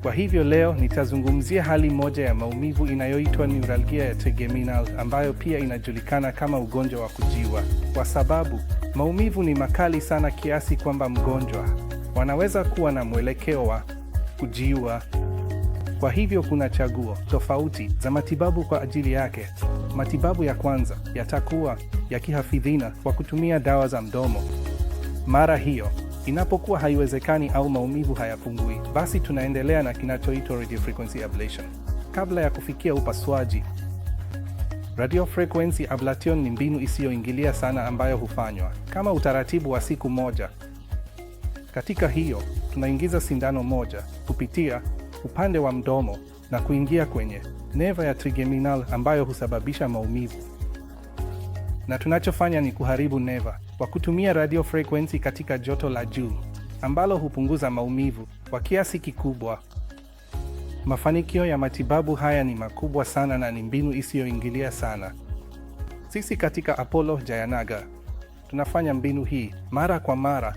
Kwa hivyo leo nitazungumzia hali moja ya maumivu inayoitwa neuralgia ya trigeminal, ambayo pia inajulikana kama ugonjwa wa kujiwa, kwa sababu maumivu ni makali sana kiasi kwamba mgonjwa wanaweza kuwa na mwelekeo wa kujiua. Kwa hivyo kuna chaguo tofauti za matibabu kwa ajili yake. Matibabu ya kwanza yatakuwa ya kihafidhina kwa kutumia dawa za mdomo. Mara hiyo inapokuwa haiwezekani au maumivu hayapungui, basi tunaendelea na kinachoitwa radiofrequency ablation kabla ya kufikia upasuaji. Radiofrequency ablation ni mbinu isiyoingilia sana ambayo hufanywa kama utaratibu wa siku moja. Katika hiyo, tunaingiza sindano moja kupitia upande wa mdomo na kuingia kwenye neva ya trigeminal ambayo husababisha maumivu. Na tunachofanya ni kuharibu neva kwa kutumia radiofrequency katika joto la juu ambalo hupunguza maumivu kwa kiasi kikubwa. Mafanikio ya matibabu haya ni makubwa sana na ni mbinu isiyoingilia sana. Sisi katika Apollo Jayanagar tunafanya mbinu hii mara kwa mara.